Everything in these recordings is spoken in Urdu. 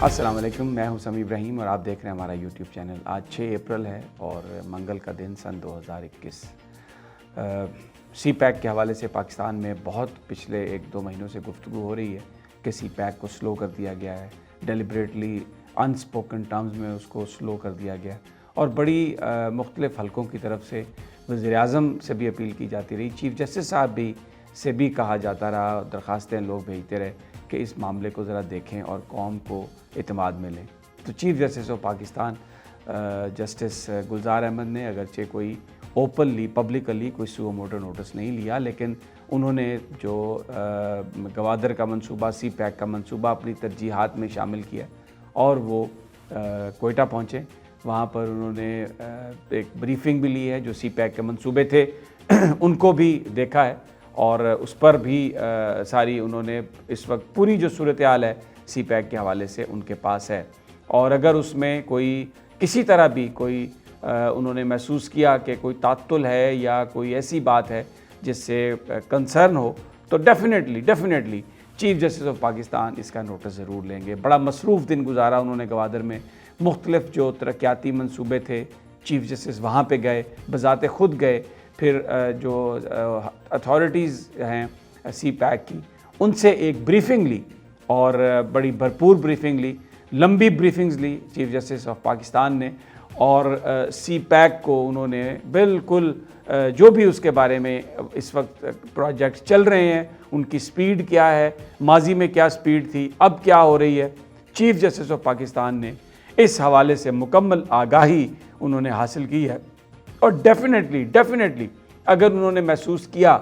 السلام علیکم، میں ہوں سمیع ابراہیم اور آپ دیکھ رہے ہیں ہمارا یوٹیوب چینل۔ آج 6 اپریل ہے اور منگل کا دن سن 2021۔ سی پیک کے حوالے سے پاکستان میں بہت پچھلے 1-2 مہینوں سے گفتگو ہو رہی ہے کہ سی پیک کو سلو کر دیا گیا ہے، ڈیلیبریٹلی انسپوکن ٹرمز میں اس کو سلو کر دیا گیا اور بڑی مختلف حلقوں کی طرف سے وزیر اعظم سے بھی اپیل کی جاتی رہی، چیف جسٹس صاحب سے بھی کہا جاتا رہا، درخواستیں لوگ بھیجتے رہے کہ اس معاملے کو ذرا دیکھیں اور قوم کو اعتماد میں لیں۔ تو chief justice of Pakistan justice Gulzar Ahmed نے اگرچہ کوئی اوپنلی پبلکلی کوئی سو موٹو نوٹس نہیں لیا، لیکن انہوں نے جو گوادر کا منصوبہ، سی پیک کا منصوبہ اپنی ترجیحات میں شامل کیا اور وہ کوئٹہ پہنچے۔ وہاں پر انہوں نے ایک بریفنگ بھی لی ہے، جو سی پیک کے منصوبے تھے ان کو بھی دیکھا ہے اور اس پر بھی ساری انہوں نے اس وقت پوری جو صورتحال ہے سی پیک کے حوالے سے ان کے پاس ہے، اور اگر اس میں کوئی کسی طرح بھی کوئی انہوں نے محسوس کیا کہ کوئی تعطل ہے یا کوئی ایسی بات ہے جس سے کنسرن ہو تو definitely chief justice of Pakistan اس کا نوٹس ضرور لیں گے۔ بڑا مصروف دن گزارا انہوں نے گوادر میں، مختلف جو ترقیاتی منصوبے تھے چیف جسٹس وہاں پہ گئے، بذات خود گئے، پھر جو اتھارٹیز ہیں سی پیک کی ان سے ایک بریفنگ لی اور بڑی بھرپور بریفنگ لی، لمبی بریفنگز لی چیف جسٹس آف پاکستان نے، اور سی پیک کو انہوں نے بالکل جو بھی اس کے بارے میں اس وقت پروجیکٹ چل رہے ہیں، ان کی سپیڈ کیا ہے، ماضی میں کیا سپیڈ تھی، اب کیا ہو رہی ہے، چیف جسٹس آف پاکستان نے اس حوالے سے مکمل آگاہی انہوں نے حاصل کی ہے۔ اور ڈیفینیٹلی اگر انہوں نے محسوس کیا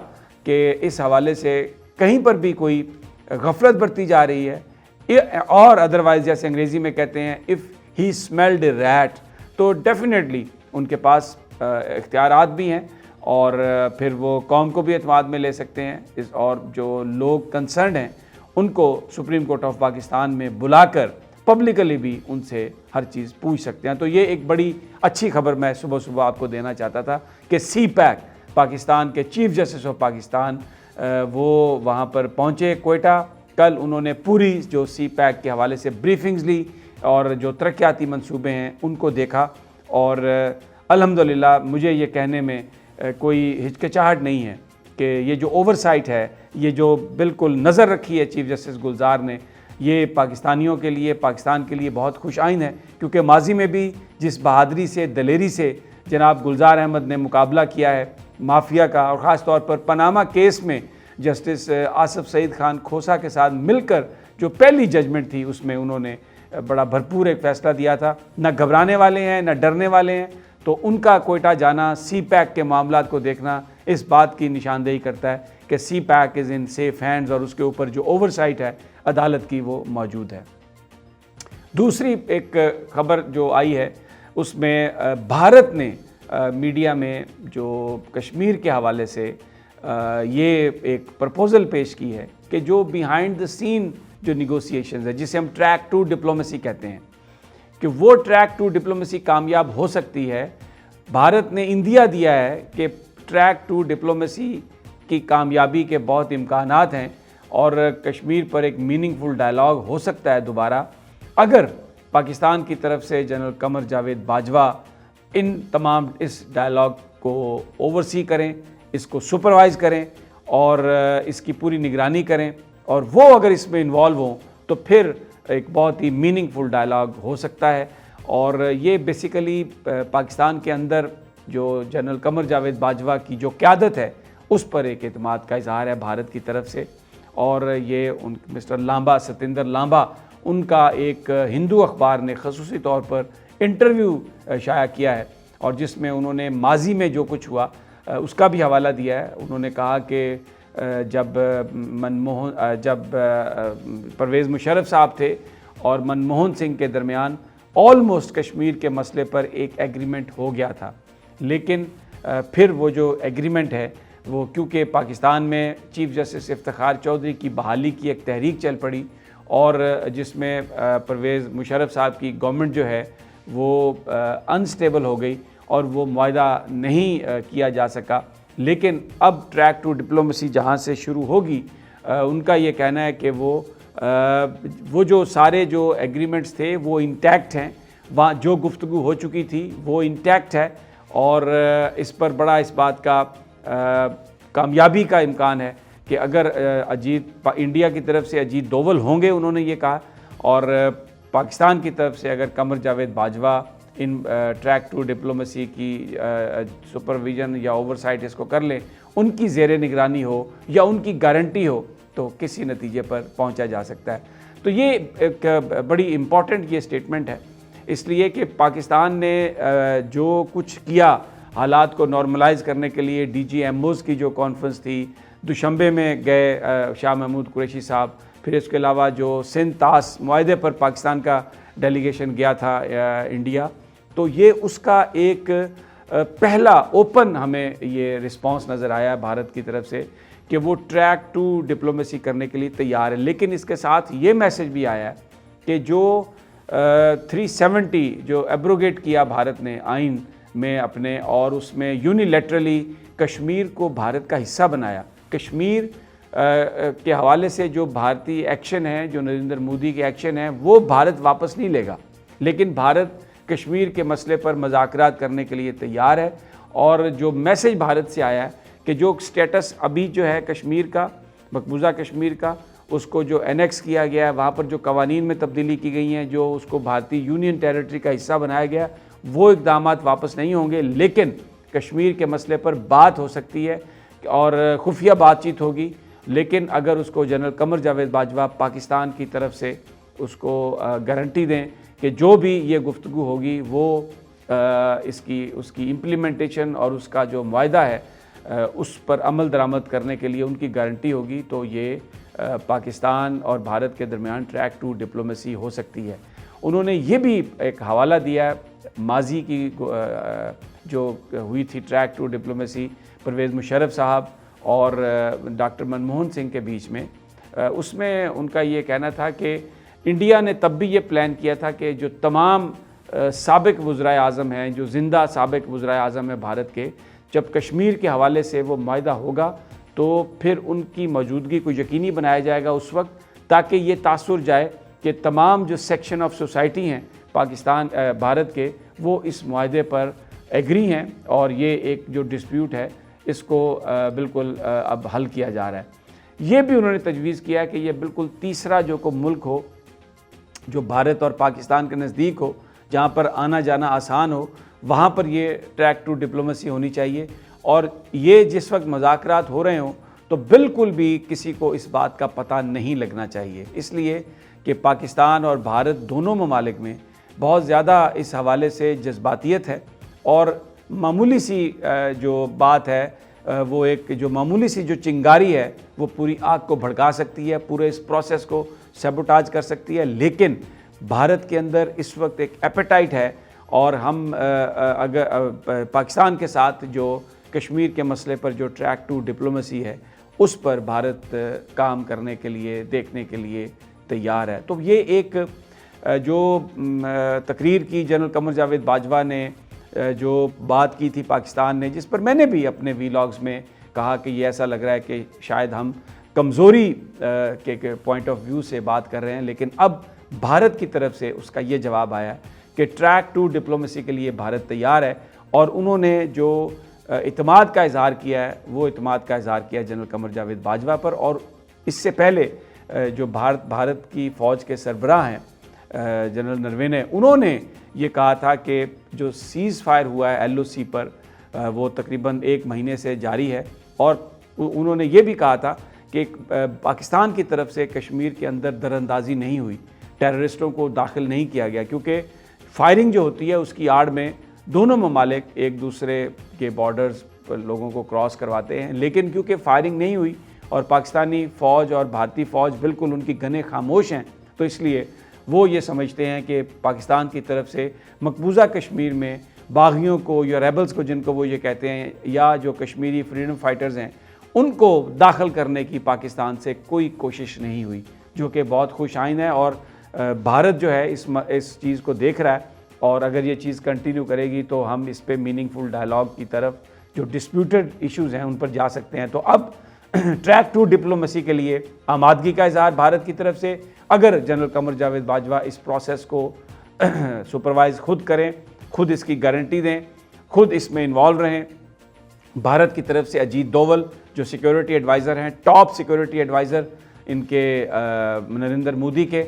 کہ اس حوالے سے کہیں پر بھی کوئی غفلت برتی جا رہی ہے، اور ادروائز جیسے انگریزی میں کہتے ہیں if he smelled a rat، تو ڈیفینیٹلی ان کے پاس اختیارات بھی ہیں اور پھر وہ قوم کو بھی اعتماد میں لے سکتے ہیں، اور جو لوگ کنسرنڈ ہیں ان کو سپریم کورٹ آف پاکستان میں بلا کر پبلکلی بھی ان سے ہر چیز پوچھ سکتے ہیں۔ تو یہ ایک بڑی اچھی خبر میں صبح آپ کو دینا چاہتا تھا کہ سی پیک پاکستان کے چیف جسٹس آف پاکستان وہ وہاں پر پہنچے کوئٹہ۔ کل انہوں نے پوری جو سی پیک کے حوالے سے بریفنگز لی اور جو ترقیاتی منصوبے ہیں ان کو دیکھا، اور الحمدللہ مجھے یہ کہنے میں کوئی ہچکچاہٹ نہیں ہے کہ یہ جو اوور سائٹ ہے، یہ جو بالکل نظر رکھی ہے چیف جسٹس گلزار نے، یہ پاکستانیوں کے لیے، پاکستان کے لیے بہت خوش آئند ہے، کیونکہ ماضی میں بھی جس بہادری سے، دلیری سے جناب گلزار احمد نے مقابلہ کیا ہے مافیا کا، اور خاص طور پر پاناما کیس میں جسٹس آصف سعید خان کھوسہ کے ساتھ مل کر جو پہلی ججمنٹ تھی اس میں انہوں نے بڑا بھرپور ایک فیصلہ دیا تھا، نہ گھبرانے والے ہیں نہ ڈرنے والے ہیں۔ تو ان کا کوئٹہ جانا، سی پیک کے معاملات کو دیکھنا اس بات کی نشاندہی کرتا ہے کہ CPEC is in safe hands, اور اس کے اوپر جو اوور سائٹ ہے عدالت کی وہ موجود ہے۔ دوسری ایک خبر جو آئی ہے اس میں بھارت نے میڈیا میں جو کشمیر کے حوالے سے یہ ایک پرپوزل پیش کی ہے کہ جو بیہائنڈ دا سین جو نیگوسیشنز ہے، جسے ہم ٹریک ٹو ڈپلومیسی کہتے ہیں، کہ وہ ٹریک ٹو ڈپلومیسی کامیاب ہو سکتی ہے۔ بھارت نے اندیا دیا ہے کہ ٹریک ٹو ڈپلومیسی کی کامیابی کے بہت امکانات ہیں اور کشمیر پر ایک میننگ فل ڈائلاگ ہو سکتا ہے دوبارہ، اگر پاکستان کی طرف سے جنرل قمر جاوید باجوہ ان تمام اس ڈائلاگ کو اوورسی کریں، اس کو سپروائز کریں اور اس کی پوری نگرانی کریں، اور وہ اگر اس میں انوالو ہوں تو پھر ایک بہت ہی میننگ فل ڈائلاگ ہو سکتا ہے۔ اور یہ بیسیکلی پاکستان کے اندر جو جنرل قمر جاوید باجوہ کی جو قیادت ہے اس پر ایک اعتماد کا اظہار ہے بھارت کی طرف سے، اور یہ مسٹر لامبا، ستیندر لامبا، ان کا ایک ہندو اخبار نے خصوصی طور پر انٹرویو شائع کیا ہے، اور جس میں انہوں نے ماضی میں جو کچھ ہوا اس کا بھی حوالہ دیا ہے۔ انہوں نے کہا کہ جب پرویز مشرف صاحب تھے اور منموہن سنگھ کے درمیان آلموسٹ کشمیر کے مسئلے پر ایک ایگریمنٹ ہو گیا تھا، لیکن پھر وہ جو ایگریمنٹ ہے وہ کیونکہ پاکستان میں چیف جسٹس افتخار چودھری کی بحالی کی ایک تحریک چل پڑی، اور جس میں پرویز مشرف صاحب کی گورنمنٹ جو ہے وہ انسٹیبل ہو گئی اور وہ معاہدہ نہیں کیا جا سکا، لیکن اب ٹریک ٹو ڈپلومیسی جہاں سے شروع ہوگی ان کا یہ کہنا ہے کہ وہ وہ جو سارے جو ایگریمنٹس تھے وہ انٹیکٹ ہیں، وہاں جو گفتگو ہو چکی تھی وہ انٹیکٹ ہے، اور اس پر بڑا اس بات کا کامیابی کا امکان ہے کہ اگر انڈیا کی طرف سے اجیت دوول ہوں گے، انہوں نے یہ کہا، اور پاکستان کی طرف سے اگر قمر جاوید باجوہ ان ٹریک ٹو ڈپلومیسی کی سپرویژن یا اوورسائٹ اس کو کر لیں، ان کی زیر نگرانی ہو یا ان کی گارنٹی ہو، تو کسی نتیجے پر پہنچا جا سکتا ہے۔ تو یہ ایک بڑی امپورٹنٹ یہ سٹیٹمنٹ ہے، اس لیے کہ پاکستان نے جو کچھ کیا حالات کو نارملائز کرنے کے لیے، ڈی جی ایم اوز کی جو کانفرنس تھی، دوشنبے میں گئے شاہ محمود قریشی صاحب، پھر اس کے علاوہ جو سندھ طاس معاہدے پر پاکستان کا ڈیلیگیشن گیا تھا انڈیا، تو یہ اس کا ایک پہلا اوپن ہمیں یہ رسپانس نظر آیا بھارت کی طرف سے کہ وہ ٹریک ٹو ڈپلومیسی کرنے کے لیے تیار ہے۔ لیکن اس کے ساتھ یہ میسج بھی آیا ہے کہ جو 370 جو ایبروگیٹ کیا بھارت نے آئین میں اپنے، اور اس میں یونیلیٹرلی کشمیر کو بھارت کا حصہ بنایا، کشمیر کے حوالے سے جو بھارتی ایکشن ہے، جو نریندر مودی کے ایکشن ہیں، وہ بھارت واپس نہیں لے گا، لیکن بھارت کشمیر کے مسئلے پر مذاکرات کرنے کے لیے تیار ہے۔ اور جو میسج بھارت سے آیا ہے کہ جو سٹیٹس ابھی جو ہے کشمیر کا، مقبوضہ کشمیر کا، اس کو جو انیکس کیا گیا ہے، وہاں پر جو قوانین میں تبدیلی کی گئی ہیں، جو اس کو بھارتی یونین ٹیریٹری کا حصہ بنایا گیا، وہ اقدامات واپس نہیں ہوں گے، لیکن کشمیر کے مسئلے پر بات ہو سکتی ہے اور خفیہ بات چیت ہوگی۔ لیکن اگر اس کو جنرل قمر جاوید باجوہ پاکستان کی طرف سے اس کو گارنٹی دیں کہ جو بھی یہ گفتگو ہوگی وہ اس کی امپلیمنٹیشن اور اس کا جو معاہدہ ہے اس پر عمل درآمد کرنے کے لیے ان کی گارنٹی ہوگی، تو یہ پاکستان اور بھارت کے درمیان ٹریک ٹو ڈپلومیسی ہو سکتی ہے۔ انہوں نے یہ بھی ایک حوالہ دیا ہے ماضی کی جو ہوئی تھی track two diplomacy Pervez Musharraf صاحب اور ڈاکٹر منموہن سنگھ کے بیچ میں، اس میں ان کا یہ کہنا تھا کہ انڈیا نے تب بھی یہ پلان کیا تھا کہ جو تمام سابق وزرائے اعظم ہیں، جو زندہ سابق وزرائے اعظم ہیں بھارت کے، جب کشمیر کے حوالے سے وہ معاہدہ ہوگا تو پھر ان کی موجودگی کو یقینی بنایا جائے گا اس وقت، تاکہ یہ تاثر جائے کہ تمام جو سیکشن آف سوسائٹی ہیں بھارت کے، وہ اس معاہدے پر ایگری ہیں، اور یہ ایک جو ڈسپیوٹ ہے اس کو بالکل اب حل کیا جا رہا ہے۔ یہ بھی انہوں نے تجویز کیا کہ یہ بالکل تیسرا جو کوئی ملک ہو جو بھارت اور پاکستان کے نزدیک ہو، جہاں پر آنا جانا آسان ہو، وہاں پر یہ ٹریک ٹو ڈپلومیسی ہونی چاہیے، اور یہ جس وقت مذاکرات ہو رہے ہوں تو بالکل بھی کسی کو اس بات کا پتہ نہیں لگنا چاہیے، اس لیے کہ پاکستان اور بھارت دونوں ممالک میں بہت زیادہ اس حوالے سے جذباتیت ہے، اور معمولی سی جو بات ہے، وہ ایک جو معمولی سی جو چنگاری ہے وہ پوری آگ کو بھڑکا سکتی ہے، پورے اس پروسیس کو سیبوٹاج کر سکتی ہے۔ لیکن بھارت کے اندر اس وقت ایک ایپیٹائٹ ہے، اور ہم اگر پاکستان کے ساتھ جو کشمیر کے مسئلے پر جو ٹریک ٹو ڈپلومیسی ہے اس پر بھارت کام کرنے کے لیے، دیکھنے کے لیے تیار ہے۔ تو یہ ایک جو تقریر کی جنرل قمر جاوید باجوہ نے، جو بات کی تھی پاکستان نے، جس پر میں نے بھی اپنے ویلاگز میں کہا کہ یہ ایسا لگ رہا ہے کہ شاید ہم کمزوری کے پوائنٹ آف ویو سے بات کر رہے ہیں، لیکن اب بھارت کی طرف سے اس کا یہ جواب آیا کہ ٹریک ٹو ڈپلومیسی کے لیے بھارت تیار ہے، اور انہوں نے جو اعتماد کا اظہار کیا ہے وہ اعتماد کا اظہار کیا جنرل قمر جاوید باجوہ پر۔ اور اس سے پہلے جو بھارت کی فوج کے سربراہ ہیں جنرل نروینے، انہوں نے یہ کہا تھا کہ جو سیز فائر ہوا ہے LOC پر، وہ تقریباً 1 مہینے سے جاری ہے، اور انہوں نے یہ بھی کہا تھا کہ پاکستان کی طرف سے کشمیر کے اندر دراندازی نہیں ہوئی، ٹیررسٹوں کو داخل نہیں کیا گیا، کیونکہ فائرنگ جو ہوتی ہے اس کی آڑ میں دونوں ممالک ایک دوسرے کے بارڈرز پر لوگوں کو کراس کرواتے ہیں، لیکن کیونکہ فائرنگ نہیں ہوئی اور پاکستانی فوج اور بھارتی فوج بالکل ان کی گنیں خاموش ہیں، تو اس لیے وہ یہ سمجھتے ہیں کہ پاکستان کی طرف سے مقبوضہ کشمیر میں باغیوں کو یا ریبلز کو، جن کو وہ یہ کہتے ہیں، یا جو کشمیری فریڈم فائٹرز ہیں، ان کو داخل کرنے کی پاکستان سے کوئی کوشش نہیں ہوئی، جو کہ بہت خوش آئند ہے۔ اور بھارت جو ہے اس چیز کو دیکھ رہا ہے، اور اگر یہ چیز کنٹینیو کرے گی تو ہم اس پہ میننگ فل ڈائلاگ کی طرف، جو ڈسپیوٹڈ ایشوز ہیں ان پر جا سکتے ہیں۔ تو اب ٹریک ٹو ڈپلومیسی کے لیے آمادگی کا اظہار بھارت کی طرف سے، اگر جنرل قمر جاوید باجوہ اس پروسیس کو سپروائز خود کریں، خود اس کی گارنٹی دیں، خود اس میں انوالو رہیں۔ بھارت کی طرف سے اجیت دوول جو سیکیورٹی ایڈوائزر ہیں، ٹاپ سیکیورٹی ایڈوائزر ان کے نریندر مودی کے،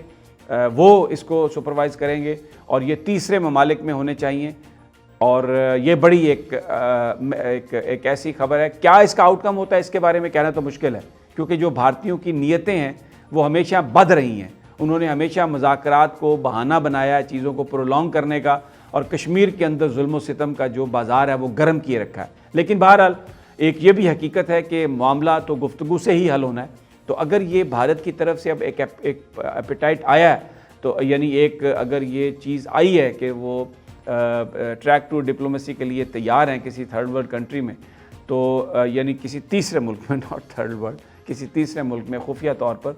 وہ اس کو سپروائز کریں گے، اور یہ تیسرے ممالک میں ہونے چاہیے۔ اور یہ بڑی ایک ایسی خبر ہے، کیا اس کا آؤٹ کم ہوتا ہے اس کے بارے میں کہنا تو مشکل ہے، کیونکہ جو بھارتیوں کی نیتیں ہیں وہ ہمیشہ بد رہی ہیں۔ انہوں نے ہمیشہ مذاکرات کو بہانہ بنایا ہے چیزوں کو پرولونگ کرنے کا، اور کشمیر کے اندر ظلم و ستم کا جو بازار ہے وہ گرم کیے رکھا ہے۔ لیکن بہرحال ایک یہ بھی حقیقت ہے کہ معاملہ تو گفتگو سے ہی حل ہونا ہے، تو اگر یہ بھارت کی طرف سے اب ایک ایپیٹائٹ آیا ہے، تو یعنی اگر یہ چیز آئی ہے کہ وہ ٹریک ٹو ڈپلومیسی کے لیے تیار ہیں کسی تھرڈ ورلڈ کنٹری میں، تو یعنی کسی تیسرے ملک میں، ناٹ تھرڈ ورلڈ، کسی تیسرے ملک میں خفیہ طور پر،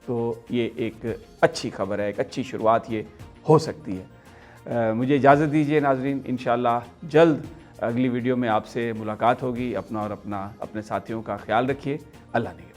تو یہ ایک اچھی خبر ہے، ایک اچھی شروعات یہ ہو سکتی ہے۔ مجھے اجازت دیجیے ناظرین، انشاءاللہ جلد اگلی ویڈیو میں آپ سے ملاقات ہوگی۔ اپنا اور اپنے ساتھیوں کا خیال رکھیے۔ اللہ نگہبان۔